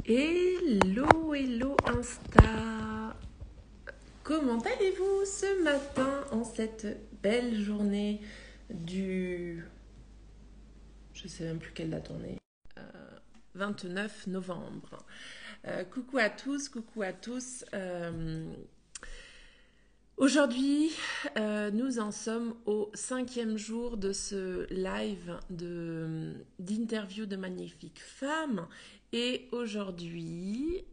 Hello, hello Insta. Comment allez-vous ce matin en cette belle journée du... Je sais même plus quelle date on est. 29 novembre. Coucou à tous, coucou à tous. Aujourd'hui, nous en sommes au 5e jour de ce live d'interview de magnifiques femmes. Et aujourd'hui,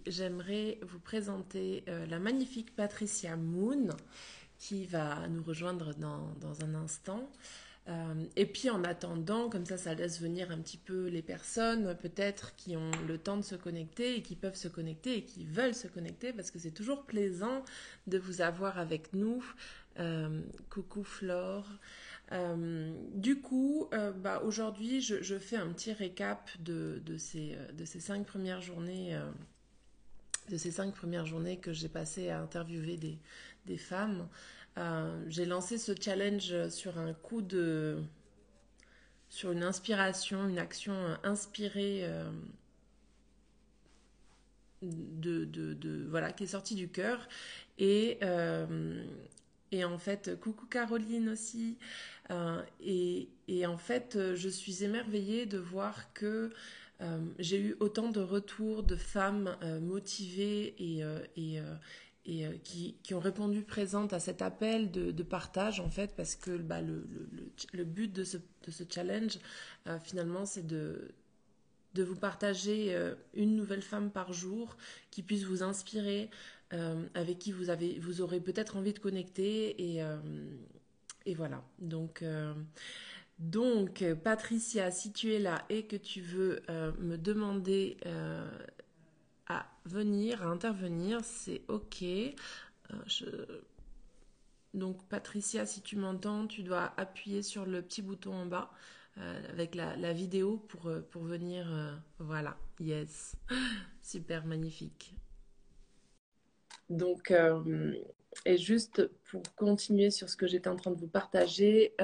j'aimerais vous présenter la magnifique Patricia Moon qui va nous rejoindre dans un instant. Et puis en attendant, comme ça laisse venir un petit peu les personnes peut-être qui ont le temps de se connecter et qui peuvent se connecter et qui veulent se connecter parce que c'est toujours plaisant de vous avoir avec nous. Coucou Flore. Aujourd'hui, je fais un petit récap de ces 5 premières journées. De ces 5 premières journées que j'ai passées à interviewer des femmes. J'ai lancé ce challenge sur une inspiration, une action inspirée voilà, qui est sortie du cœur. Et en fait, coucou Caroline aussi. Et en fait, je suis émerveillée de voir que j'ai eu autant de retours de femmes motivées et qui ont répondu présentes à cet appel de partage, en fait, parce que le but de ce challenge, finalement, c'est de vous partager une nouvelle femme par jour qui puisse vous inspirer, avec qui vous aurez peut-être envie de connecter. Et voilà. Donc, Patricia, si tu es là et que tu veux me demander à venir, à intervenir, c'est OK. Donc, Patricia, si tu m'entends, tu dois appuyer sur le petit bouton en bas avec la vidéo pour venir. Voilà, yes. Super, magnifique. Donc, et juste pour continuer sur ce que j'étais en train de vous partager,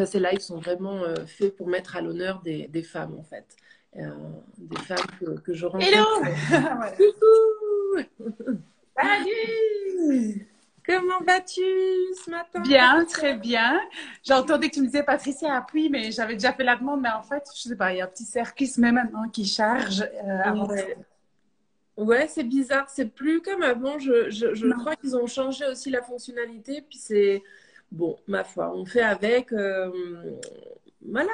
ces lives sont vraiment faits pour mettre à l'honneur des femmes, en fait. Des femmes que je rencontre. Hello. Coucou. Salut. Comment vas-tu ce matin? Bien, très bien. J'ai entendu que tu me disais Patricia appuie, mais j'avais déjà fait la demande, mais en fait, je sais pas, il y a un petit circuit ce même maintenant qui charge avant. Ouais, c'est bizarre, c'est plus comme avant. Je Non. crois qu'ils ont changé aussi la fonctionnalité, puis c'est bon, ma foi, on fait avec. Voilà,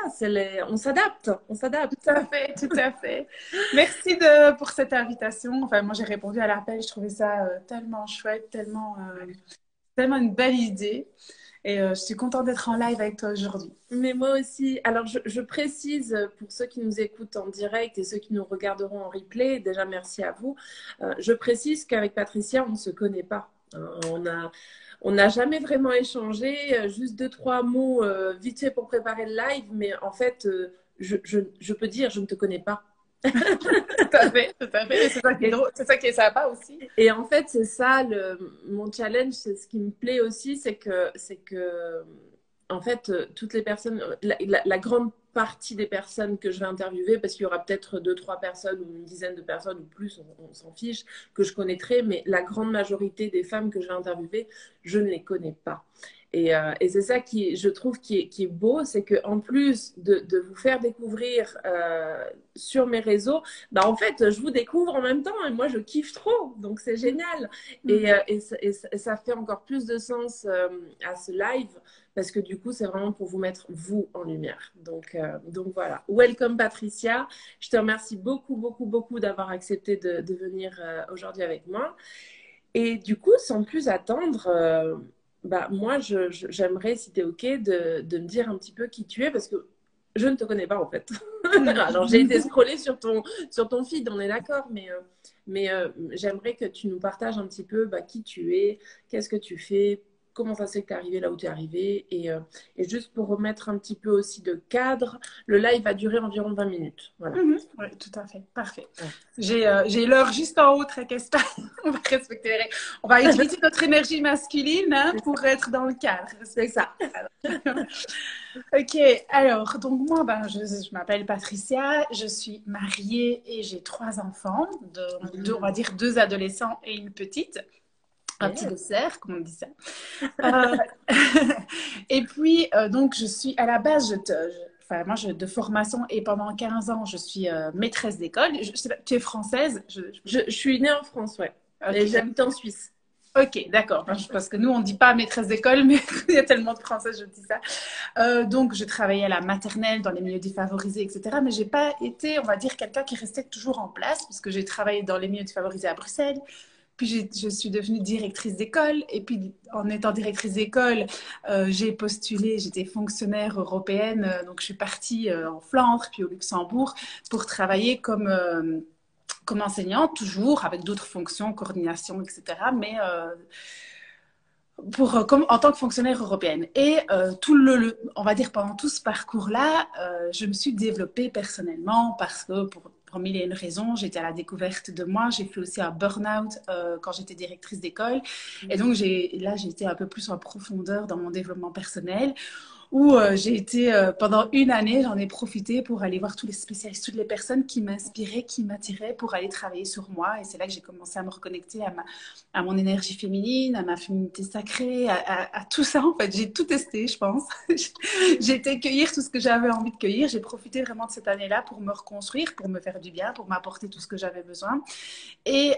on s'adapte, on s'adapte. Tout à fait, tout à fait. Merci pour cette invitation. Enfin, moi, j'ai répondu à l'appel. Je trouvais ça tellement chouette, tellement une belle idée. Et je suis contente d'être en live avec toi aujourd'hui. Mais moi aussi. Alors, je précise pour ceux qui nous écoutent en direct et ceux qui nous regarderont en replay, déjà merci à vous. Je précise qu'avec Patricia, on ne se connaît pas. On n'a jamais vraiment échangé, juste 2, 3 mots vite fait pour préparer le live, mais en fait, je peux dire, je ne te connais pas. Tout à fait, tout à fait. Mais c'est ça qui est drôle, c'est ça qui est sympa aussi. Et en fait, c'est ça, mon challenge, c'est ce qui me plaît aussi, en fait, toutes les personnes, la grande partie des personnes que je vais interviewer, parce qu'il y aura peut-être 2, 3 personnes ou une dizaine de personnes ou plus, on s'en fiche, que je connaîtrai, mais la grande majorité des femmes que je vais interviewer, je ne les connais pas. Et c'est ça je trouve, qui est beau, c'est qu'en plus de vous faire découvrir sur mes réseaux, en fait, je vous découvre en même temps et moi, je kiffe trop. Donc, c'est génial. Et ça fait encore plus de sens à ce live parce que du coup, c'est vraiment pour vous mettre, vous, en lumière. Donc voilà. Welcome, Patricia. Je te remercie beaucoup, beaucoup, beaucoup d'avoir accepté de venir aujourd'hui avec moi. Et du coup, sans plus attendre, moi, j'aimerais, si tu es OK, de me dire un petit peu qui tu es, parce que je ne te connais pas, en fait. Alors, j'ai été scroller sur ton feed, on est d'accord, mais j'aimerais que tu nous partages un petit peu qui tu es, qu'est-ce que tu fais, comment ça se fait que tu es arrivé là où tu es arrivé. Et juste pour remettre un petit peu aussi de cadre, le live va durer environ 20 minutes. Voilà. Oui, tout à fait. Parfait. Ouais. J'ai l'heure juste en haut, tracasse pas. On va respecter les règles. On va utiliser notre énergie masculine pour être dans le cadre. C'est ça. Ok, alors, donc moi, je m'appelle Patricia, je suis mariée et j'ai 3 enfants, on va dire 2 adolescents et une petite. Un petit dessert, comme on dit ça. Et puis, donc, je suis à la base, enfin, moi, de formation et pendant 15 ans, je suis maîtresse d'école. Tu es française? Je suis née en France, ouais. Okay. Et j'habite en Suisse. Ok, d'accord. Parce que nous, on ne dit pas maîtresse d'école, mais il y a tellement de Français, je dis ça. Donc, je travaillais à la maternelle, dans les milieux défavorisés, etc. Mais je n'ai pas été, on va dire, quelqu'un qui restait toujours en place, parce que j'ai travaillé dans les milieux défavorisés à Bruxelles. Puis, je suis devenue directrice d'école. Et puis, en étant directrice d'école, j'ai postulé, j'étais fonctionnaire européenne. Donc, je suis partie en Flandre, puis au Luxembourg, pour travailler comme enseignante, toujours, avec d'autres fonctions, coordination, etc. Mais en tant que fonctionnaire européenne. Et on va dire pendant tout ce parcours-là, je me suis développée personnellement parce que pour mille et une raisons, j'étais à la découverte de moi. J'ai fait aussi un burn-out quand j'étais directrice d'école. Et donc, j'ai été un peu plus en profondeur dans mon développement personnel, où j'ai été, pendant une année, j'en ai profité pour aller voir tous les spécialistes, toutes les personnes qui m'inspiraient, qui m'attiraient pour aller travailler sur moi. Et c'est là que j'ai commencé à me reconnecter à mon énergie féminine, à ma féminité sacrée, à tout ça. En fait, j'ai tout testé, je pense. J'ai été cueillir tout ce que j'avais envie de cueillir. J'ai profité vraiment de cette année-là pour me reconstruire, pour me faire du bien, pour m'apporter tout ce que j'avais besoin. Et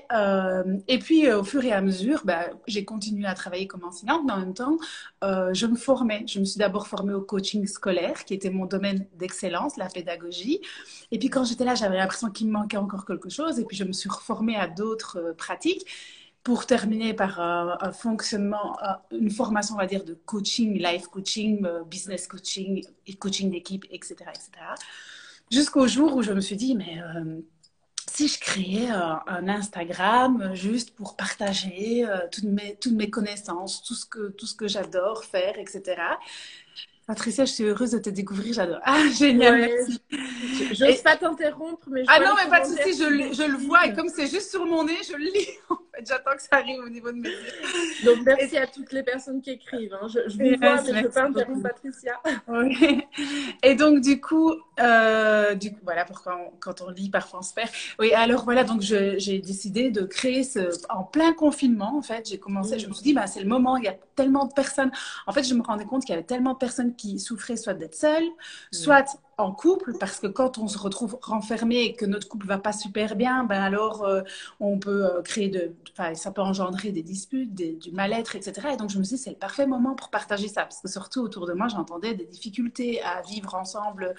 puis, au fur et à mesure, j'ai continué à travailler comme enseignante, mais en même temps, je me formais. Je me suis d'abord formée au coaching scolaire, qui était mon domaine d'excellence, la pédagogie. Et puis, quand j'étais là, j'avais l'impression qu'il me manquait encore quelque chose. Et puis, je me suis reformée à d'autres pratiques pour terminer par un fonctionnement, une formation, on va dire, de coaching, life coaching, business coaching, et coaching d'équipe, etc., etc. Jusqu'au jour où je me suis dit, mais si je créais un Instagram juste pour partager toutes mes connaissances, tout ce que j'adore faire, etc. Patricia, je suis heureuse de te découvrir, j'adore. Ah, génial, ouais, merci. J'ose pas t'interrompre, mais ah non, mais pas de souci, je le vois, et comme c'est juste sur mon nez, je le lis. En fait, j'attends que ça arrive au niveau de mes yeux. Donc, merci à toutes les personnes qui écrivent. Hein. Je vous vois, mais je ne veux pas interrompre Patricia. Oui. Et donc, du coup, voilà, quand on lit, parfois on se perd. Oui, alors voilà, donc j'ai décidé de créer en plein confinement, en fait, j'ai commencé, je me suis dit, c'est le moment, il y a tellement de personnes. En fait, je me rendais compte qu'il y avait tellement de personnes qui souffraient soit d'être seules, soit en couple, parce que quand on se retrouve renfermé et que notre couple va pas super bien, alors on peut ça peut engendrer des disputes, du mal-être, etc. Et donc je me suis dit, c'est le parfait moment pour partager ça, parce que surtout autour de moi, j'entendais des difficultés à vivre ensemble,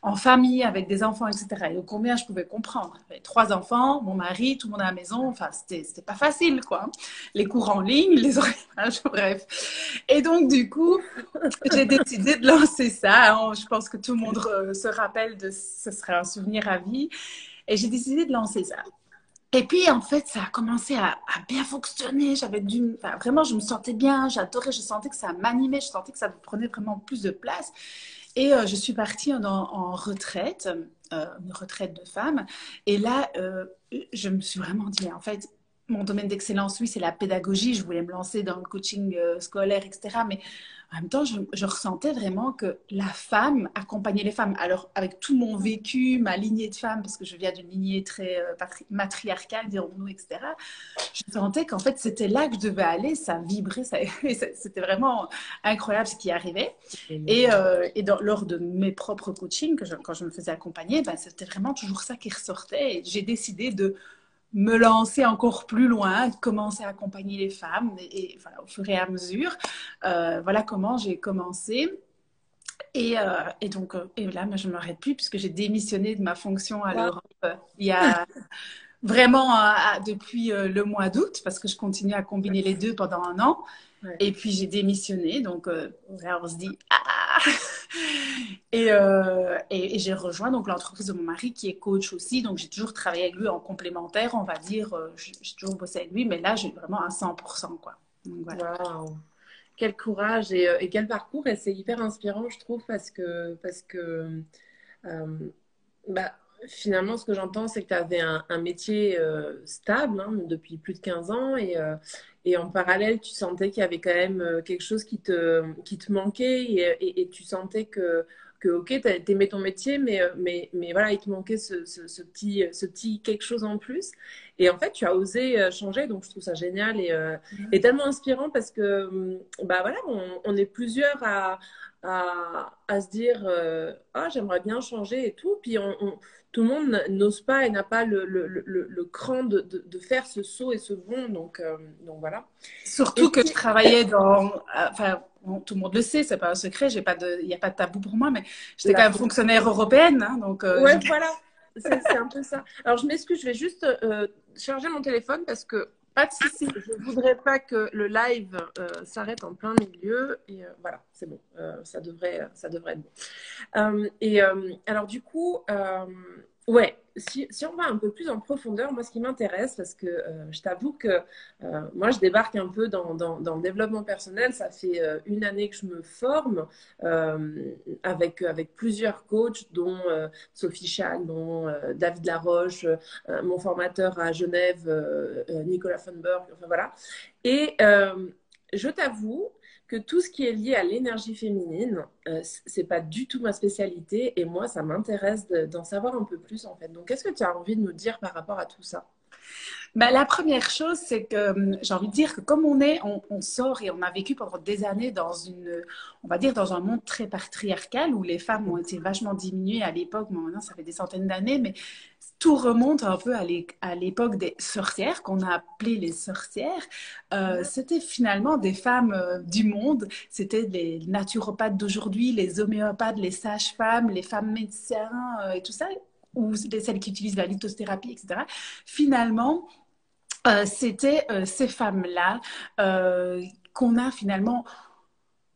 en famille, avec des enfants, etc. Et combien je pouvais comprendre. J'avais 3 enfants, mon mari, tout le monde à la maison, enfin, c'était pas facile, quoi. Les cours en ligne, les horaires, bref. Et donc, du coup, j'ai décidé de lancer ça. Je pense que tout le monde se rappelle ce serait un souvenir à vie. Et j'ai décidé de lancer ça. Et puis, en fait, ça a commencé à bien fonctionner. Vraiment, je me sentais bien, j'adorais, je sentais que ça m'animait, je sentais que ça prenait vraiment plus de place. Et je suis partie en retraite, une retraite de femme. Et là, je me suis vraiment dit, en fait, mon domaine d'excellence, oui, c'est la pédagogie. Je voulais me lancer dans le coaching scolaire, etc. Mais en même temps, je ressentais vraiment que la femme accompagnait les femmes. Alors, avec tout mon vécu, ma lignée de femmes, parce que je viens d'une lignée très matriarcale, dirons-nous, etc., je sentais qu'en fait, c'était là que je devais aller. Ça vibrait, c'était vraiment incroyable ce qui arrivait. Et lors de mes propres coachings, quand je me faisais accompagner, c'était vraiment toujours ça qui ressortait. Et j'ai décidé de me lancer encore plus loin, de commencer à accompagner les femmes et voilà, au fur et à mesure. Voilà comment j'ai commencé. Et donc, là, je ne m'arrête plus puisque j'ai démissionné de ma fonction à l'Europe il y a vraiment depuis le mois d'août parce que je continue à combiner les deux pendant un an. Ouais. Et puis, j'ai démissionné. Donc, là, on se dit « Ah !» Et j'ai rejoint donc l'entreprise de mon mari qui est coach aussi. Donc, j'ai toujours travaillé avec lui en complémentaire, on va dire. J'ai toujours bossé avec lui, mais là, j'ai vraiment à 100%, quoi. Donc, voilà. Wow. quel courage et quel parcours. Et c'est hyper inspirant, je trouve, parce que bah, finalement, ce que j'entends, c'est que tu avais un métier stable hein, depuis plus de 15 ans et en parallèle, tu sentais qu'il y avait quand même quelque chose qui te manquait et tu sentais que ok, t'aimais ton métier, mais voilà, il te manquait ce petit quelque chose en plus. Et en fait, tu as osé changer, donc je trouve ça génial et tellement inspirant parce que bah voilà, on est plusieurs à se dire ah, j'aimerais bien changer et tout. Puis tout le monde n'ose pas et n'a pas le cran de faire ce saut et ce bond. Donc voilà. Et Surtout que je puis, travaillais enfin, bon, tout le monde le sait, c'est pas un secret, il n'y a pas de tabou pour moi, mais j'étais la quand même photo. fonctionnaire européenne, hein, donc Ouais, voilà. C'est un peu ça. Alors, je m'excuse, je vais juste charger mon téléphone parce que pas de souci. je voudrais pas que le live s'arrête en plein milieu. Et voilà, c'est bon. Ça devrait être bon. Alors du coup, ouais, si on va un peu plus en profondeur, moi ce qui m'intéresse, parce que je t'avoue que moi je débarque un peu dans le développement personnel, ça fait une année que je me forme avec plusieurs coachs, dont Sophie Chag, dont David Laroche, mon formateur à Genève, Nicolas Funberg, enfin voilà. Et je t'avoue que tout ce qui est lié à l'énergie féminine, c'est pas du tout ma spécialité et moi, ça m'intéresse d'en savoir un peu plus en fait. Donc, qu'est-ce que tu as envie de nous dire par rapport à tout ça? Bah, la première chose, c'est que j'ai envie de dire que comme on sort et on a vécu pendant des années on va dire dans un monde très patriarcal où les femmes ont été vachement diminuées à l'époque, bon, maintenant ça fait des centaines d'années, mais tout remonte un peu à l'époque des sorcières, qu'on a appelées les sorcières. C'était finalement des femmes du monde, c'était les naturopathes d'aujourd'hui, les homéopathes, les sages-femmes, les femmes médecins et tout ça, ou celles qui utilisent la lithothérapie, etc. Finalement, c'était ces femmes-là qu'on a finalement,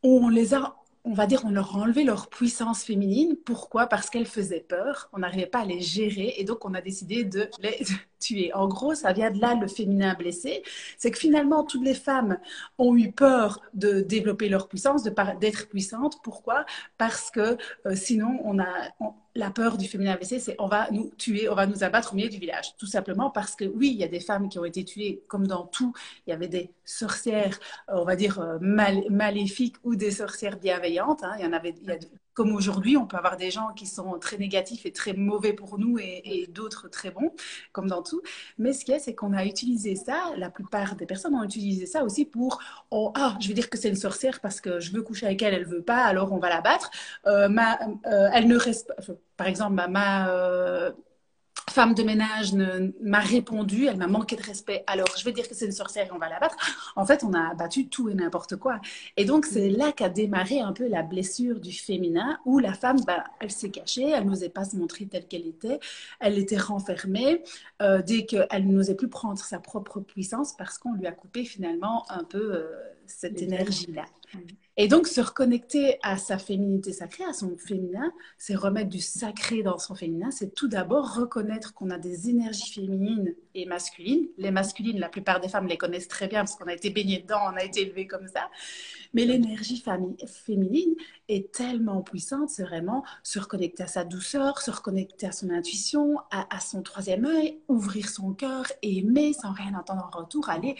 on les a, on va dire, on leur a enlevé leur puissance féminine. Pourquoi? Parce qu'elles faisaient peur, on n'arrivait pas à les gérer et donc on a décidé de les tuer. En gros, ça vient de là le féminin blessé. C'est que finalement, toutes les femmes ont eu peur de développer leur puissance, d'être puissantes. Pourquoi? Parce que sinon, la peur du féminin blessé, c'est on va nous tuer, on va nous abattre au milieu du village. Tout simplement parce que oui, il y a des femmes qui ont été tuées, comme dans tout. Il y avait des sorcières, on va dire, maléfiques ou des sorcières bienveillantes. Hein. Comme aujourd'hui, on peut avoir des gens qui sont très négatifs et très mauvais pour nous et d'autres très bons, comme dans tout. Mais ce qu'il y a, c'est qu'on a utilisé ça, la plupart des personnes ont utilisé ça aussi pour, oh, ah, je vais dire que c'est une sorcière parce que je veux coucher avec elle, elle veut pas, alors on va la battre. Elle ne reste pas, enfin, par exemple, ma femme de ménage m'a répondu, elle m'a manqué de respect, alors je vais dire que c'est une sorcière et on va la battre. En fait, on a abattu tout et n'importe quoi. Et donc, c'est là qu'a démarré un peu la blessure du féminin, où la femme, bah, elle s'est cachée, elle n'osait pas se montrer telle qu'elle était renfermée, dès qu'elle n'osait plus prendre sa propre puissance parce qu'on lui a coupé finalement un peu cette énergie-là. Et donc, se reconnecter à sa féminité sacrée, à son féminin, c'est remettre du sacré dans son féminin. C'est tout d'abord reconnaître qu'on a des énergies féminines et masculines. Les masculines, la plupart des femmes les connaissent très bien parce qu'on a été baigné dedans, on a été élevé comme ça. Mais l'énergie féminine est tellement puissante, c'est vraiment se reconnecter à sa douceur, se reconnecter à son intuition, à son troisième œil, ouvrir son cœur, aimer sans rien entendre en retour, aller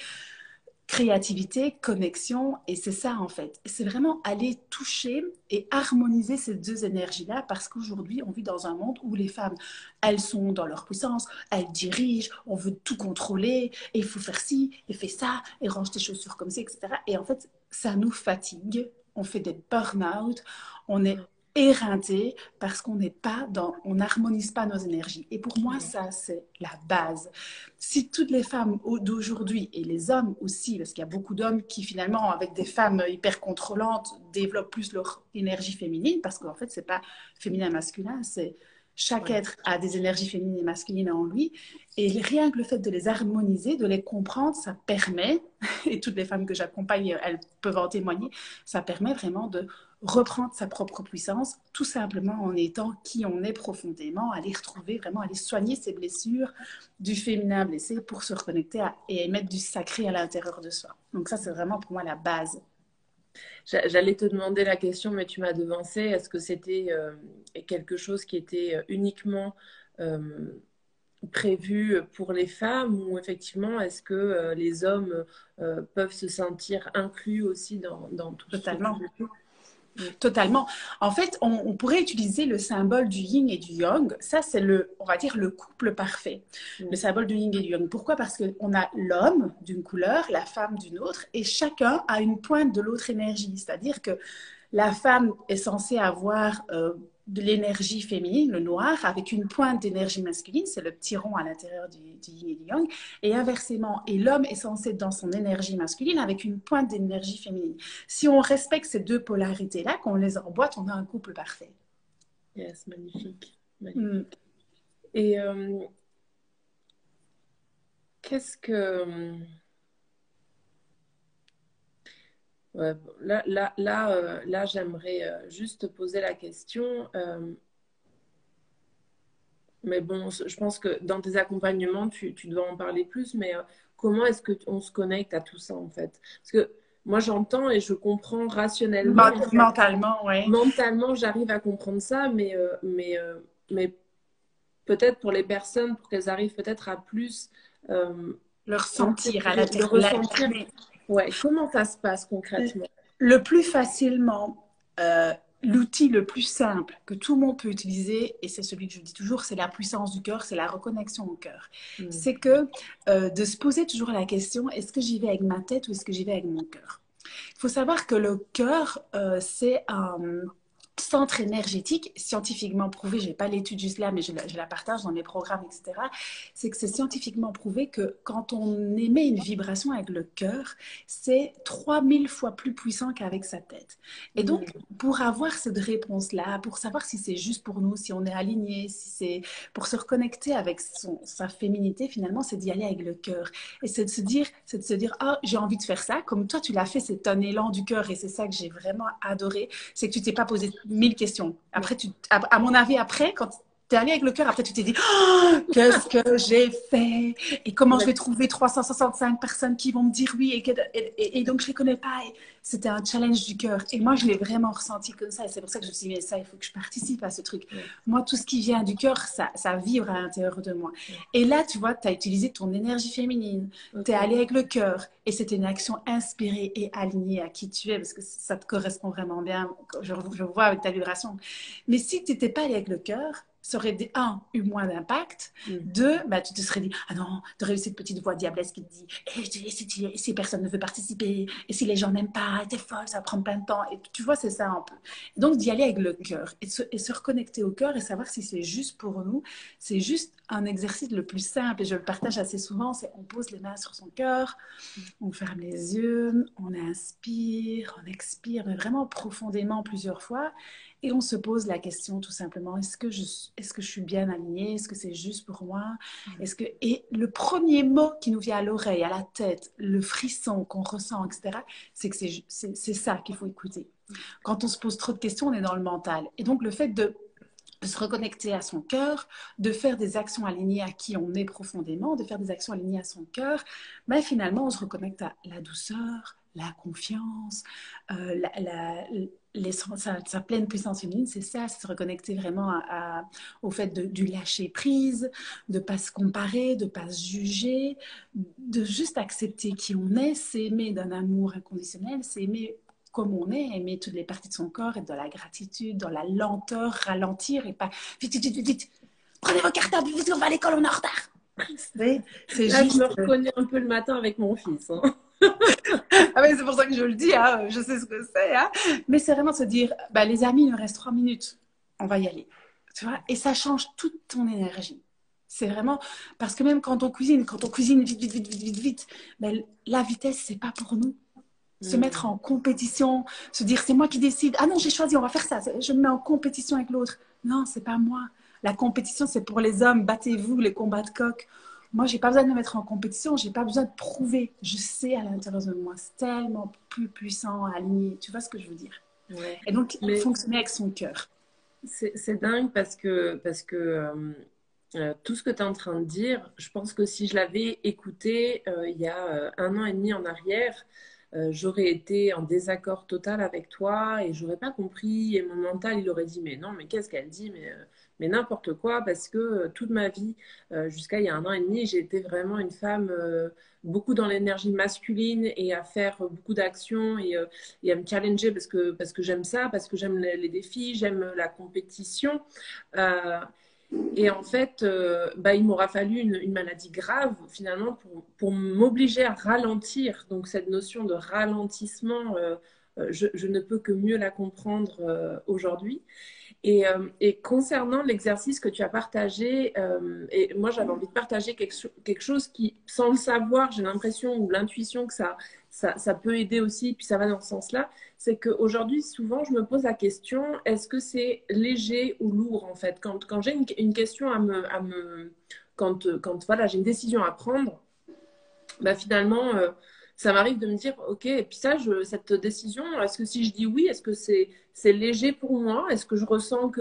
créativité, connexion, et c'est ça en fait. C'est vraiment aller toucher et harmoniser ces deux énergies-là parce qu'aujourd'hui, on vit dans un monde où les femmes, elles sont dans leur puissance, elles dirigent, on veut tout contrôler, et il faut faire ci, et fais ça, et range tes chaussures comme ça, etc. Et en fait, ça nous fatigue, on fait des burn-out, on est éreinté parce on n'harmonise pas nos énergies. Et pour moi, ça, c'est la base. Si toutes les femmes d'aujourd'hui, et les hommes aussi, parce qu'il y a beaucoup d'hommes qui finalement, avec des femmes hyper contrôlantes, développent plus leur énergie féminine, parce qu'en fait, c'est pas féminin-masculin, c'est chaque être a des énergies féminines et masculines en lui. Et rien que le fait de les harmoniser, de les comprendre, ça permet, et toutes les femmes que j'accompagne, elles peuvent en témoigner, ça permet vraiment de reprendre sa propre puissance, tout simplement en étant qui on est profondément, aller retrouver vraiment, aller soigner ses blessures du féminin blessé pour se reconnecter et émettre du sacré à l'intérieur de soi. Donc ça, c'est vraiment pour moi la base. J'allais te demander la question, mais tu m'as devancé. Est-ce que c'était quelque chose qui était uniquement prévu pour les femmes ou effectivement, est-ce que les hommes peuvent se sentir inclus aussi dans tout ce Totalement. processus? Totalement. En fait, on pourrait utiliser le symbole du yin et du yang. Ça, c'est on va dire, le couple parfait. Le symbole du yin et du yang. Pourquoi? Parce qu'on a l'homme d'une couleur, la femme d'une autre, et chacun a une pointe de l'autre énergie. C'est-à-dire que la femme est censée avoir de l'énergie féminine, le noir, avec une pointe d'énergie masculine, c'est le petit rond à l'intérieur du yin et du yang, et inversement. Et l'homme est censé être dans son énergie masculine avec une pointe d'énergie féminine. Si on respecte ces deux polarités-là, qu'on les emboîte, on a un couple parfait. Yes, magnifique. Magnifique. Et qu'est-ce que... Ouais, là j'aimerais juste te poser la question. Mais bon, je pense que dans tes accompagnements, tu dois en parler plus. Mais comment est-ce qu'on se connecte à tout ça, en fait? Parce que moi, j'entends et je comprends rationnellement. En fait. Mentalement, oui. Mentalement, j'arrive à comprendre ça, mais peut-être pour les personnes, pour qu'elles arrivent peut-être à plus le ressentir à le ressentir. l'intérieur. Ouais, comment ça se passe concrètement? Le plus facilement, l'outil le plus simple que tout le monde peut utiliser, et c'est celui que je dis toujours, c'est la puissance du cœur, c'est la reconnexion au cœur. C'est que de se poser toujours la question, est-ce que j'y vais avec ma tête ou est-ce que j'y vais avec mon cœur? Il faut savoir que le cœur, c'est un centre énergétique scientifiquement prouvé, je n'ai pas l'étude juste là, mais je la partage dans mes programmes, etc. C'est que c'est scientifiquement prouvé que quand on émet une vibration avec le cœur, c'est 3000 fois plus puissant qu'avec sa tête. Et donc, pour avoir cette réponse-là, pour savoir si c'est juste pour nous, si on est aligné, si c'est pour se reconnecter avec sa féminité, finalement, c'est d'y aller avec le cœur. Et c'est de se dire, ah, j'ai envie de faire ça, comme toi, tu l'as fait, c'est un élan du cœur, et c'est ça que j'ai vraiment adoré, c'est que tu t'es pas posé 1000 questions. Après, à mon avis, après, quand tu es allé avec le cœur, après, tu t'es dit oh, qu'est-ce que j'ai fait et comment je vais trouver 365 personnes qui vont me dire oui et donc je les connais pas. C'était un challenge du cœur. Et moi, je l'ai vraiment ressenti comme ça. Et c'est pour ça que je me suis dit, mais ça, il faut que je participe à ce truc. Moi, tout ce qui vient du cœur, ça vibre à l'intérieur de moi. Et là, tu vois, tu as utilisé ton énergie féminine. Tu es allé avec le cœur. Et c'était une action inspirée et alignée à qui tu es, parce que ça te correspond vraiment bien. Je vois avec ta vibration. Mais si tu n'étais pas allé avec le cœur, ça aurait eu moins d'impact. Deux, bah, tu te serais dit, ah non, tu aurais eu cette petite voix diablesse qui te dit, et si personne ne veut participer, et si les gens n'aiment pas, t'es folle, ça va prendre plein de temps. Et tu vois, c'est ça un peu. Donc, d'y aller avec le cœur et se reconnecter au cœur et savoir si c'est juste pour nous, c'est juste un exercice le plus simple. Et je le partage assez souvent, c'est on pose les mains sur son cœur, on ferme les yeux, on inspire, on expire, mais vraiment profondément plusieurs fois. Et on se pose la question tout simplement, est-ce que je suis bien alignée? Est-ce que c'est juste pour moi? Et le premier mot qui nous vient à l'oreille, à la tête, le frisson qu'on ressent, etc., c'est que c'est ça qu'il faut écouter. Quand on se pose trop de questions, on est dans le mental. Et donc le fait de se reconnecter à son cœur, de faire des actions alignées à qui on est profondément, de faire des actions alignées à son cœur, ben finalement, on se reconnecte à la douceur, la confiance, sa pleine puissance féminine, c'est ça, c'est se reconnecter vraiment au fait du lâcher prise, de ne pas se comparer, de ne pas se juger, de juste accepter qui on est, s'aimer d'un amour inconditionnel, s'aimer comme on est, aimer toutes les parties de son corps, être dans la gratitude, dans la lenteur, ralentir et pas vite, vite, vite, vite, prenez vos cartables, vite, on va à l'école, on est en retard. C'est là, juste... je me reconnais un peu le matin avec mon fils. Hein. Ah oui, c'est pour ça que je le dis, hein, je sais ce que c'est. Hein. Mais c'est vraiment se dire, bah, les amis, il me reste 3 minutes, on va y aller. Tu vois, et ça change toute ton énergie. C'est vraiment, parce que même quand on cuisine vite, vite, vite, vite, vite, vite, ben, la vitesse, c'est pas pour nous. Se mettre en compétition, se dire c'est moi qui décide, ah non j'ai choisi, on va faire ça, je me mets en compétition avec l'autre. Non, c'est pas moi. La compétition c'est pour les hommes, battez-vous, les combats de coq. Moi j'ai pas besoin de me mettre en compétition, j'ai pas besoin de prouver. Je sais à l'intérieur de moi, c'est tellement plus puissant, aligné. Tu vois ce que je veux dire? Ouais. Et donc fonctionner avec son cœur. C'est dingue parce que tout ce que tu es en train de dire, je pense que si je l'avais écouté il y a 1 an et demi en arrière, j'aurais été en désaccord total avec toi et j'aurais pas compris. Et mon mental, il aurait dit, mais non, mais qu'est-ce qu'elle dit? Mais n'importe quoi, parce que toute ma vie, jusqu'à il y a 1 an et demi, j'ai été vraiment une femme beaucoup dans l'énergie masculine et à faire beaucoup d'actions et à me challenger parce que j'aime ça, parce que j'aime les défis, j'aime la compétition. Euh, et en fait, il m'aura fallu une maladie grave finalement pour m'obliger à ralentir. Donc cette notion de ralentissement, je ne peux que mieux la comprendre aujourd'hui. Et concernant l'exercice que tu as partagé, et moi j'avais envie de partager quelque chose qui, sans le savoir, j'ai l'impression ou l'intuition que ça peut aider aussi, puis ça va dans ce sens-là, c'est qu'aujourd'hui, souvent, je me pose la question, est-ce que c'est léger ou lourd en fait? Quand j'ai une question quand voilà, j'ai une décision à prendre, finalement, ça m'arrive de me dire, ok, et puis cette décision, est-ce que si je dis oui, est-ce que c'est léger pour moi? Est-ce que je ressens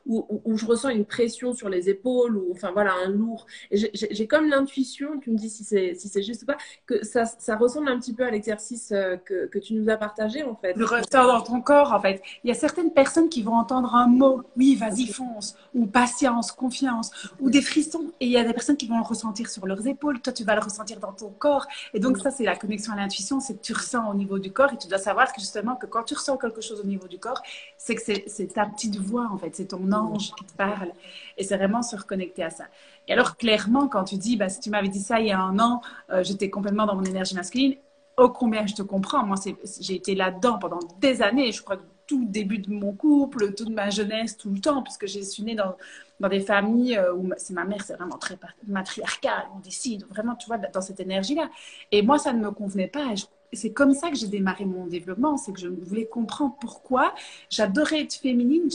ou je ressens une pression sur les épaules ou enfin voilà un lourd? Et j'ai comme l'intuition, tu me dis si c'est juste ou pas, que ça ressemble un petit peu à l'exercice que tu nous as partagé en fait. Le ressort dans ton corps, en fait. Il y a certaines personnes qui vont entendre un mot, oui, vas-y, fonce, ou patience, confiance, ou des frissons. Et il y a des personnes qui vont le ressentir sur leurs épaules. Toi, tu vas le ressentir dans ton corps. Et donc, ça, c'est la connexion à l'intuition. C'est que tu ressens au niveau du corps. Et tu dois savoir que justement, que quand tu ressens quelque chose au niveau du corps, c'est que c'est ta petite voix, en fait. C'est ton ange qui te parle. Et c'est vraiment se reconnecter à ça. Et alors, clairement, quand tu dis, si tu m'avais dit ça il y a 1 an, j'étais complètement dans mon énergie masculine. Oh, combien je te comprends. Moi, j'ai été là-dedans pendant des années. Je crois que tout le début de mon couple, toute ma jeunesse, tout le temps, puisque je suis née dans des familles où c'est ma mère, c'est vraiment très matriarcal. On décide vraiment, tu vois, dans cette énergie-là. Et moi, ça ne me convenait pas. C'est comme ça que j'ai démarré mon développement. C'est que je voulais comprendre pourquoi. J'adorais être féminine,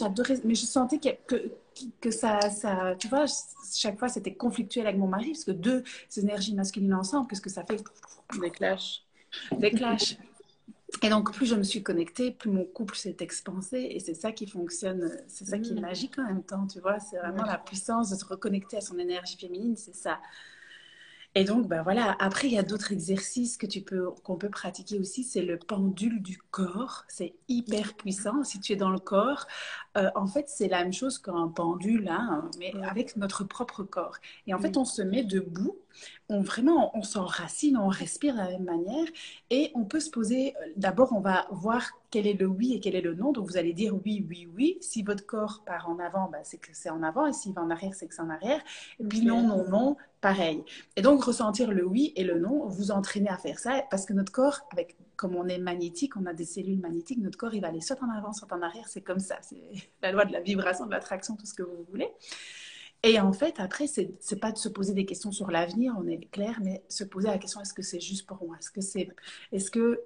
mais je sentais que ça, tu vois, chaque fois, c'était conflictuel avec mon mari, parce que deux énergies masculines ensemble, qu'est-ce que ça fait? Des clashs. Des clashs. Et donc, plus je me suis connectée, plus mon couple s'est expansé. Et c'est ça qui fonctionne, c'est ça qui est magique en même temps, tu vois. C'est vraiment la puissance de se reconnecter à son énergie féminine, c'est ça. Et donc, voilà. Après, il y a d'autres exercices qu'on peut pratiquer aussi. C'est le pendule du corps. C'est hyper puissant. Si tu es dans le corps, en fait, c'est la même chose qu'un pendule, hein, mais avec notre propre corps. Et en fait, on se met debout. On s'enracine, on respire de la même manière. Et on peut se poser, d'abord, on va voir quel est le oui et quel est le non. Donc, vous allez dire oui, oui, oui. Si votre corps part en avant, c'est que c'est en avant. Et s'il va en arrière, c'est que c'est en arrière. Et puis non, non, non, pareil. Et donc, ressentir le oui et le non, vous entraînez à faire ça parce que notre corps, comme on est magnétique, on a des cellules magnétiques, notre corps, il va aller soit en avant, soit en arrière. C'est comme ça. C'est la loi de la vibration, de l'attraction, tout ce que vous voulez. Et en fait, après, c'est pas de se poser des questions sur l'avenir, on est clair, mais se poser la question, est-ce que c'est juste pour moi?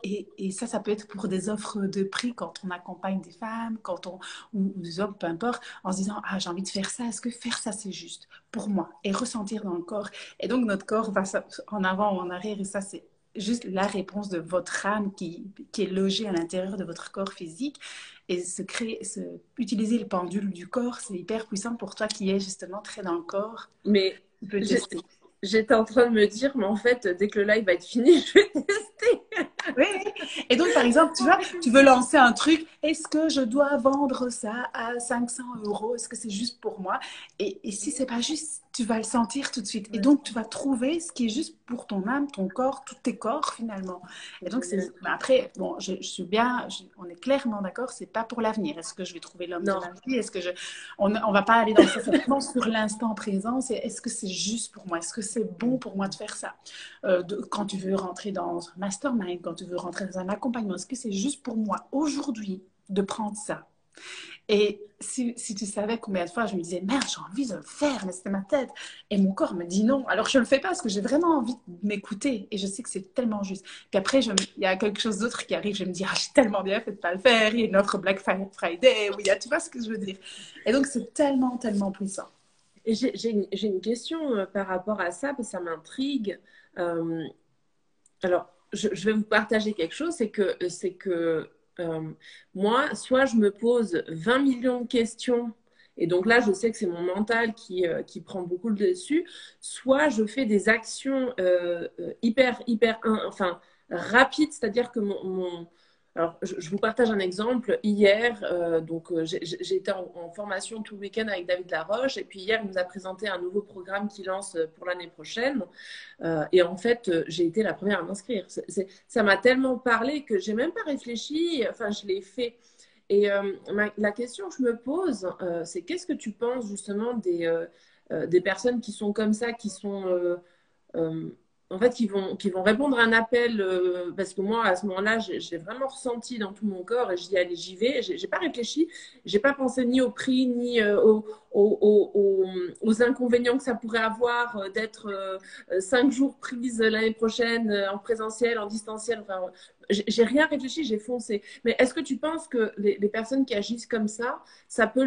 Et ça peut être pour des offres de prix quand on accompagne des femmes, ou des hommes, peu importe, en se disant, ah, j'ai envie de faire ça, est-ce que faire ça, c'est juste pour moi? Et ressentir dans le corps. Et donc, notre corps va en avant ou en arrière, et ça, c'est juste la réponse de votre âme qui est logée à l'intérieur de votre corps physique. Et utiliser le pendule du corps, c'est hyper puissant pour toi qui es justement très dans le corps. Mais tu peux tester. J'étais en train de me dire, mais en fait, dès que le live va être fini, je vais tester. Oui. Et donc, par exemple, tu vois, tu veux lancer un truc. Est-ce que je dois vendre ça à 500 €? Est-ce que c'est juste pour moi? Et si c'est pas juste, tu vas le sentir tout de suite. Et donc, tu vas trouver ce qui est juste pour ton âme, ton corps, tous tes corps finalement. Et donc, après, bon, on est clairement d'accord, c'est pas pour l'avenir. Est-ce que je vais trouver l'homme de ma vie? On va pas aller dans ce sentiment sur l'instant présent. Est-ce que c'est juste pour moi? Est-ce que c'est bon pour moi de faire ça? Quand tu veux rentrer dans un mastermind, quand tu veux rentrer dans un accompagnement, est-ce que c'est juste pour moi aujourd'hui de prendre ça? Et si tu savais combien de fois je me disais, merde, j'ai envie de le faire, mais c'était ma tête. Et mon corps me dit non. Alors je ne le fais pas parce que j'ai vraiment envie de m'écouter. Et je sais que c'est tellement juste. Puis après, il y a quelque chose d'autre qui arrive. Je me dis, ah, j'ai tellement bien fait de ne pas le faire. Il y a une offre Black Friday. Oui, tu vois ce que je veux dire. Et donc, c'est tellement, tellement puissant. Et j'ai une question par rapport à ça, parce que ça m'intrigue. Alors, je vais vous partager quelque chose, c'est que moi, soit je me pose 20 millions de questions, et donc là, je sais que c'est mon mental qui prend beaucoup le dessus, soit je fais des actions hyper, hyper, enfin, rapide, c'est-à-dire que alors, je vous partage un exemple. Hier, j'ai été en formation tout le week-end avec David Laroche, et puis hier, il nous a présenté un nouveau programme qu'il lance pour l'année prochaine. Et en fait, j'ai été la première à m'inscrire. Ça m'a tellement parlé que j'ai même pas réfléchi. Enfin, je l'ai fait. Et la question que je me pose, c'est qu'est-ce que tu penses justement des personnes qui sont comme ça, qui sont euh, en fait, qui vont répondre à un appel, parce que moi, à ce moment-là, j'ai vraiment ressenti dans tout mon corps et je dis, allez, j'y vais. J'ai pas réfléchi, j'ai pas pensé ni au prix, ni aux inconvénients que ça pourrait avoir d'être 5 jours prise l'année prochaine en présentiel, en distanciel. Enfin, j'ai rien réfléchi, j'ai foncé. Mais est-ce que tu penses que les personnes qui agissent comme ça peut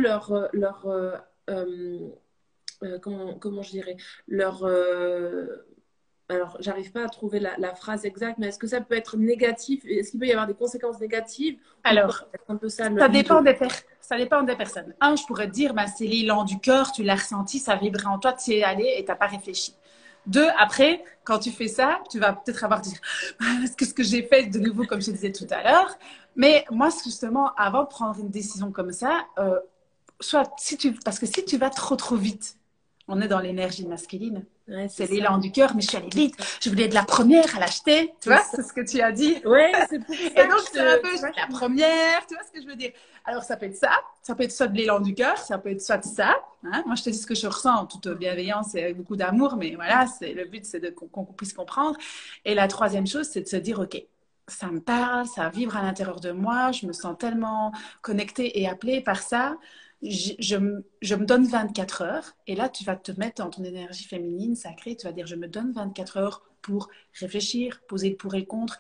comment je dirais, leur alors, j'arrive pas à trouver la phrase exacte, mais est-ce que ça peut être négatif? Est-ce qu'il peut y avoir des conséquences négatives? Alors, C'est un peu ça ça l'idée. dépend ça dépend des personnes. Un, je pourrais te dire, ben, c'est l'élan du cœur, tu l'as ressenti, ça vibrait en toi, tu y es allé et tu n'as pas réfléchi. Deux, après, quand tu fais ça, tu vas peut-être avoir dit, qu'est-ce que j'ai fait de nouveau, comme je te disais tout à l'heure. Mais moi, justement, avant de prendre une décision comme ça, parce que si tu vas trop vite, on est dans l'énergie masculine. Ouais, C'est ça. l'élan du cœur, mais je suis allée vite. Je voulais être la première à l'acheter. Tu vois, c'est ce que tu as dit. Ouais, c'est pour ça. Et donc, c'est un peu la première. Tu vois ce que je veux dire? Alors, ça peut être ça. Ça peut être soit de l'élan du cœur. Ça peut être soit de ça. Hein? Moi, je te dis ce que je ressens en toute bienveillance et avec beaucoup d'amour. Mais voilà, le but, c'est qu'on puisse comprendre. Et la troisième chose, c'est de se dire, OK, ça me parle, ça vibre à l'intérieur de moi. Je me sens tellement connectée et appelée par ça. Je me donne 24 heures et là, tu vas te mettre dans ton énergie féminine sacrée. Tu vas dire, je me donne 24 heures pour réfléchir, poser le pour et le contre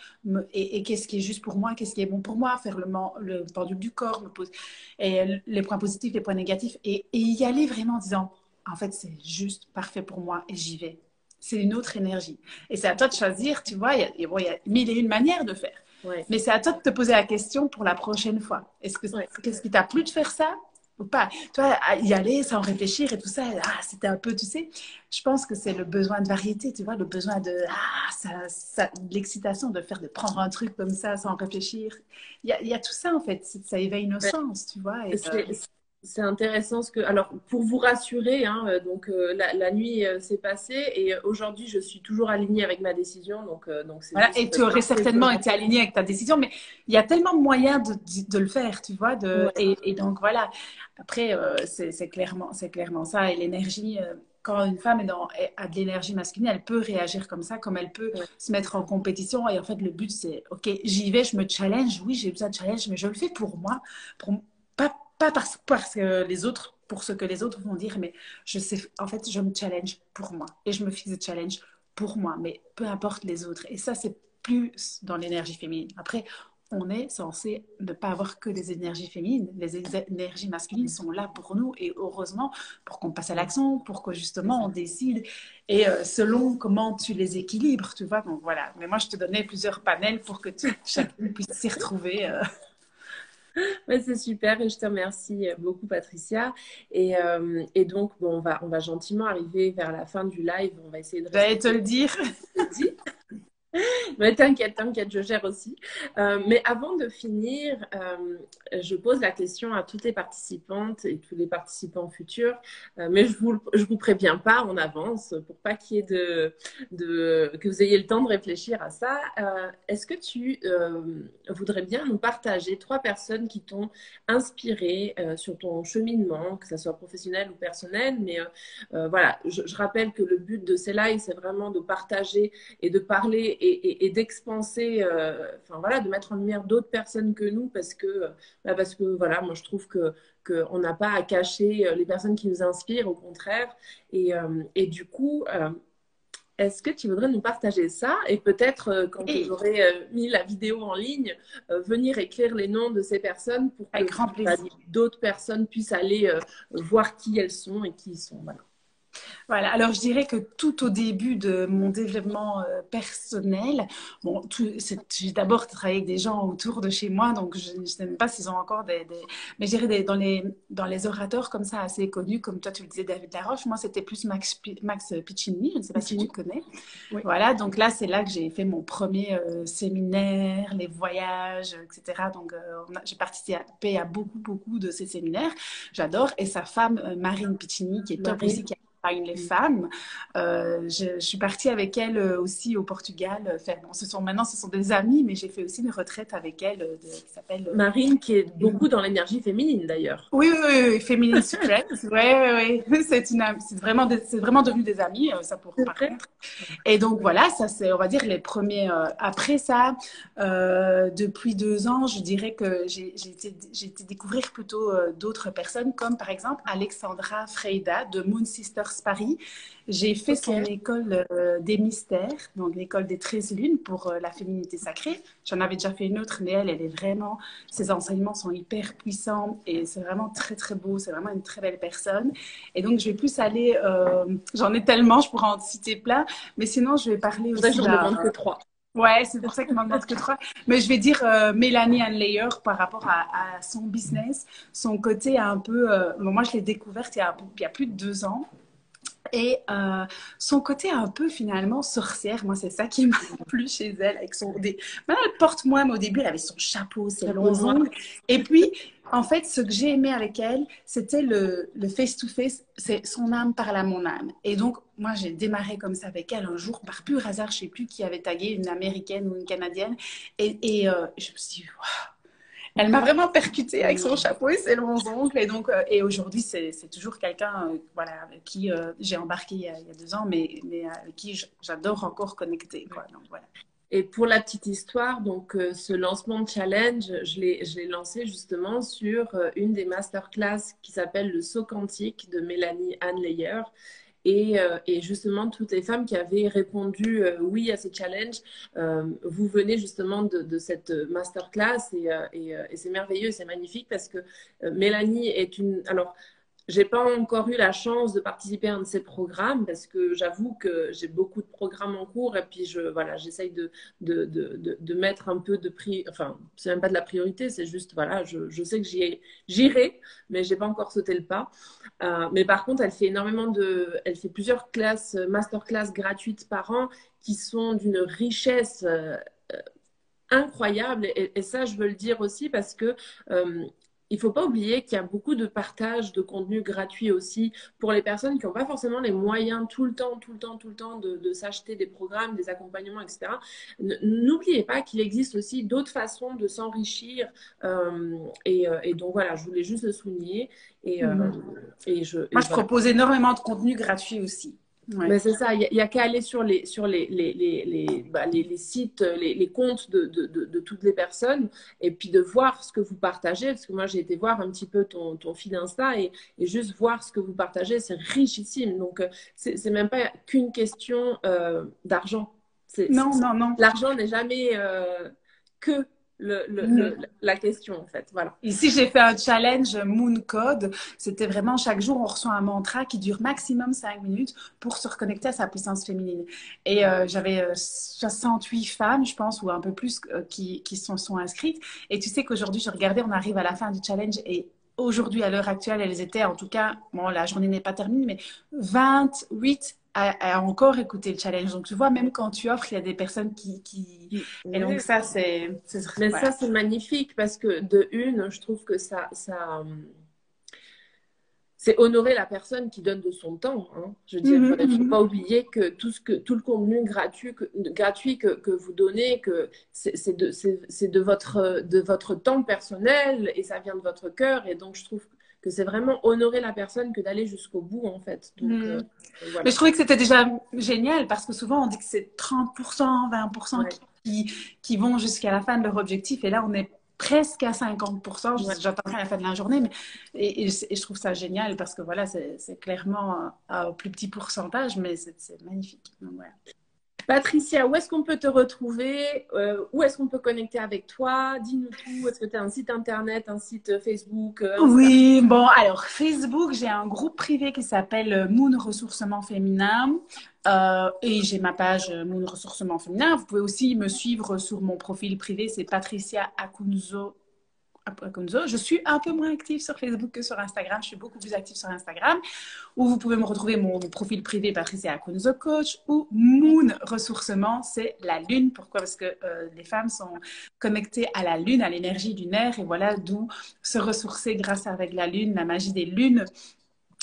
et qu'est-ce qui est juste pour moi, qu'est-ce qui est bon pour moi, faire le pendule du corps, et les points positifs, les points négatifs et y aller vraiment en disant, en fait, c'est juste parfait pour moi et j'y vais. C'est une autre énergie. Et c'est à toi de choisir, tu vois, il y a mille et une manières de faire. Ouais. Mais c'est à toi de te poser la question pour la prochaine fois. Qu'est-ce qui t'a plu de faire ça ou pas? Tu vois, y aller sans réfléchir et tout ça, c'était un peu, tu sais, je pense que c'est le besoin de variété, tu vois, le besoin de, de l'excitation de prendre un truc comme ça sans réfléchir. Il y a tout ça, en fait, ça éveille nos sens, tu vois. C'est intéressant alors pour vous rassurer, hein, la nuit s'est passée et aujourd'hui je suis toujours alignée avec ma décision, donc c'est voilà, juste. et tu aurais certainement été aligné avec ta décision, mais il y a tellement de moyens de le faire, tu vois. Et donc voilà. Après, c'est clairement ça. Et l'énergie, quand une femme a de l'énergie masculine, elle peut réagir comme ça, comme elle peut se mettre en compétition. Et en fait, le but, c'est, OK, j'y vais, je me challenge. Oui, j'ai besoin de challenge, mais je le fais pour moi. Pas parce que les autres, pour ce que les autres vont dire, mais je sais, en fait, je me challenge pour moi. Et je me fixe des challenges pour moi, mais peu importe les autres. Et ça, c'est plus dans l'énergie féminine. Après, on est censé ne pas avoir que des énergies féminines. Les énergies masculines sont là pour nous et heureusement pour qu'on passe à l'action, pour que justement on décide et selon comment tu les équilibres, tu vois. Donc voilà. Mais moi, je te donnais plusieurs panels pour que chacun puisse s'y retrouver. Ouais, c'est super et je te remercie beaucoup Patricia. Et donc, bon, on va gentiment arriver vers la fin du live. On va essayer de J'allais te le dire. Mais t'inquiète, je gère aussi. Mais avant de finir, je pose la question à toutes les participantes et tous les participants futurs, mais je vous préviens pas en avance pour pas qu'il y ait que vous ayez le temps de réfléchir à ça. Est-ce que tu voudrais bien nous partager 3 personnes qui t'ont inspiré sur ton cheminement, que ce soit professionnel ou personnel, mais voilà, je rappelle que le but de ces lives, c'est vraiment de partager et de parler et d'expanser, enfin voilà, de mettre en lumière d'autres personnes que nous parce que voilà, moi je trouve qu'on n'a pas à cacher les personnes qui nous inspirent, au contraire. Et du coup, est-ce que tu voudrais nous partager ça et peut-être quand j'aurai mis la vidéo en ligne, venir écrire les noms de ces personnes pour que d'autres personnes puissent aller voir qui elles sont et qui ils sont. Voilà. Voilà, alors je dirais que tout au début de mon développement personnel, bon, j'ai d'abord travaillé avec des gens autour de chez moi, donc je ne sais même pas s'ils ont encore mais je dirais dans les orateurs comme ça assez connus, comme toi tu le disais, David Laroche, moi c'était plus Max Piccinini, je ne sais pas si tu connais. Oui. Voilà, donc là c'est là que j'ai fait mon premier séminaire, les voyages, etc. Donc j'ai participé à beaucoup de ces séminaires, j'adore, et sa femme Marine Piccini qui est top aussi, Marine. qui accompagne les femmes. Je suis partie avec elle aussi au Portugal. Enfin, bon, maintenant, ce sont des amis, mais j'ai fait aussi une retraite avec elle qui s'appelle Marine qui est beaucoup dans l'énergie féminine d'ailleurs. oui, Feminine Secrets. Oui. C'est vraiment devenu des amis, ça C'est par vrai. contre. Et donc voilà, ça c'est, on va dire, les premiers. Après ça, depuis 2 ans, je dirais que j'ai été découvrir plutôt d'autres personnes, comme par exemple Alexandra Freida de Moon Sisters Paris. J'ai fait Ok. son école des mystères, donc l'école des 13 lunes pour la féminité sacrée. J'en avais déjà fait une autre, mais elle est vraiment, ses enseignements sont hyper puissants et c'est vraiment très beau. C'est vraiment une très belle personne. Et donc je vais plus aller, j'en ai tellement, je pourrais en citer plein, mais sinon je vais parler C'est pour ça que aussi j'en demande que 3. ouais, c'est pour ça qu'il m'en demande que 3. Mais je vais dire Mélanie Ann Layer par rapport à son business, son côté un peu. Moi, je l'ai découverte il y a plus de 2 ans. Et son côté un peu finalement sorcière, moi c'est ça qui m'a plu chez elle, avec maintenant elle porte moins, mais au début elle avait son chapeau, ses Chapeau longs noir. ongles. Et puis en fait ce que j'ai aimé avec elle, c'était le face-to-face, c'est son âme parle à mon âme. Et donc moi j'ai démarré comme ça avec elle un jour, par pur hasard, je sais plus qui avait tagué, une américaine ou une canadienne. Et je me suis dit, waouh, elle m'a vraiment percutée avec son chapeau et ses longs ongles. Et donc, et aujourd'hui, c'est toujours quelqu'un, voilà, avec qui j'ai embarqué il y a 2 ans, mais avec qui j'adore encore connecter, quoi. Donc, voilà. Et pour la petite histoire, donc ce lancement de challenge, je l'ai lancé justement sur une des masterclass qui s'appelle le saut quantique de Mélanie Ann Layer. Et justement, toutes les femmes qui avaient répondu oui à ces challenges, vous venez justement de cette masterclass et c'est merveilleux, c'est magnifique parce que Mélanie est une... Alors, j'ai pas encore eu la chance de participer à un de ces programmes parce que j'avoue que j'ai beaucoup de programmes en cours et puis voilà, j'essaye de mettre un peu de prix. Enfin, c'est même pas de la priorité, c'est juste, voilà, je sais que j'irai, mais j'ai pas encore sauté le pas. Mais par contre, elle fait plusieurs classes, masterclass gratuites par an qui sont d'une richesse incroyable. Et ça, je veux le dire aussi parce que il ne faut pas oublier qu'il y a beaucoup de partage de contenu gratuit aussi pour les personnes qui n'ont pas forcément les moyens tout le temps de s'acheter des programmes, des accompagnements, etc. N'oubliez pas qu'il existe aussi d'autres façons de s'enrichir. Et donc voilà, je voulais juste le souligner. Et, Mm -hmm. Moi, je voilà. propose énormément de contenu gratuit aussi. Ouais. Mais c'est ça, il y a qu'à aller sur les sites, les comptes de toutes les personnes et puis de voir ce que vous partagez. Parce que moi, j'ai été voir un petit peu ton feed Insta et juste voir ce que vous partagez, c'est richissime. Donc, c'est même pas qu'une question d'argent. Non. L'argent n'est jamais que la question, en fait. Voilà. Ici, j'ai fait un challenge Moon Code. C'était vraiment chaque jour, on reçoit un mantra qui dure maximum 5 minutes pour se reconnecter à sa puissance féminine. Et j'avais 68 femmes, je pense, ou un peu plus, qui sont inscrites. Et tu sais qu'aujourd'hui, je regardais, on arrive à la fin du challenge et aujourd'hui, à l'heure actuelle, elles étaient, en tout cas, bon, la journée n'est pas terminée, mais 28 à encore écouter le challenge. Donc, tu vois, même quand tu offres, il y a des personnes qui... Et donc, ça, Mais voilà. ça, c'est magnifique parce que de une, je trouve que c'est honorer la personne qui donne de son temps. Hein. Je veux dire, il ne faut pas oublier que tout le contenu gratuit que vous donnez, que c'est de votre temps personnel et ça vient de votre cœur. Et donc, je trouve que c'est vraiment honorer la personne que d'aller jusqu'au bout, en fait. Donc, voilà. Mais je trouvais que c'était déjà génial parce que souvent, on dit que c'est 30%, 20% Ouais. qui vont jusqu'à la fin de leur objectif. Et là, on est presque à 50%. Ouais. J'attendrai à la fin de la journée. Et je trouve ça génial parce que voilà, c'est clairement un plus petit pourcentage, mais c'est magnifique. Donc, voilà. Patricia, où est-ce qu'on peut te retrouver? Où est-ce qu'on peut connecter avec toi? Dis-nous tout. Est-ce que tu as un site internet, un site Facebook, Instagram? Oui, bon, alors Facebook, j'ai un groupe privé qui s'appelle Moon Ressourcement Féminin. Et j'ai ma page Moon Ressourcement Féminin. Vous pouvez aussi me suivre sur mon profil privé, c'est Patricia Acunzo. Je suis un peu moins active sur Facebook que sur Instagram. Je suis beaucoup plus active sur Instagram. Où vous pouvez me retrouver mon profil privé Patricia Acunzo Coach ou Moon Ressourcement, c'est la lune. Pourquoi? Parce que les femmes sont connectées à la lune, à l'énergie lunaire. Et voilà d'où se ressourcer grâce avec la lune, la magie des lunes.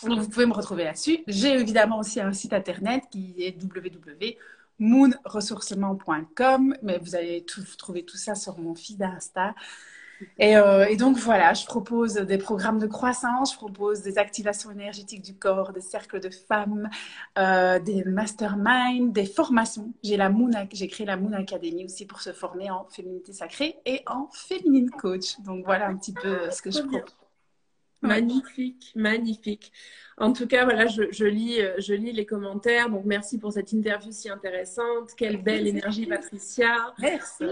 Donc, vous pouvez me retrouver là-dessus. J'ai évidemment aussi un site internet qui est www.moonressourcement.com, mais vous allez trouver tout ça sur mon feed Insta. Et donc voilà, je propose des programmes de croissance, je propose des activations énergétiques du corps, des cercles de femmes, des masterminds, des formations. J'ai créé la Moon Academy aussi pour se former en féminité sacrée et en féminine coach. Donc voilà un petit peu ce que je propose. Magnifique, magnifique. En tout cas, voilà, je lis les commentaires. Donc, merci pour cette interview si intéressante. Quelle belle énergie, Patricia. Merci.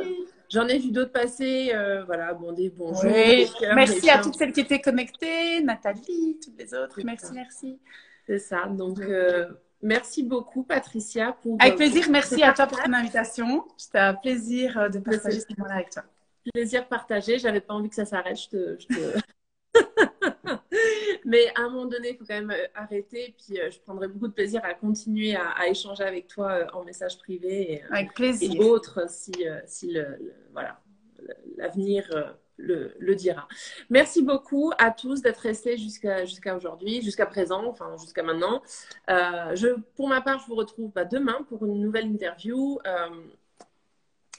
J'en ai vu d'autres passer. Voilà, bon, des bonjours. Oui. Des cœurs, Merci des à toutes celles qui étaient connectées, Nathalie, toutes les autres. Merci, merci. C'est ça. Donc, merci beaucoup, Patricia. Avec plaisir. Merci à toi pour ton invitation. C'était un plaisir de partager ce moment-là avec toi. Plaisir partagé. J'avais pas envie que ça s'arrête. Mais à un moment donné, il faut quand même arrêter. Puis je prendrai beaucoup de plaisir à continuer à échanger avec toi en message privé avec plaisir. Et autres si voilà, l'avenir le dira. Merci beaucoup à tous d'être restés jusqu'à aujourd'hui, jusqu'à présent, enfin jusqu'à maintenant. Pour ma part, je vous retrouve demain pour une nouvelle interview.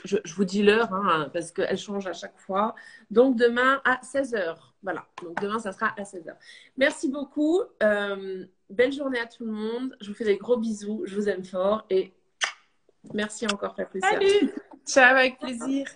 Je vous dis l'heure hein, parce qu'elle change à chaque fois. Donc, demain à 16h. Voilà. Donc, demain, ça sera à 16h. Merci beaucoup. Belle journée à tout le monde. Je vous fais des gros bisous. Je vous aime fort. Et merci encore, Patricia. Salut. Ciao, avec plaisir.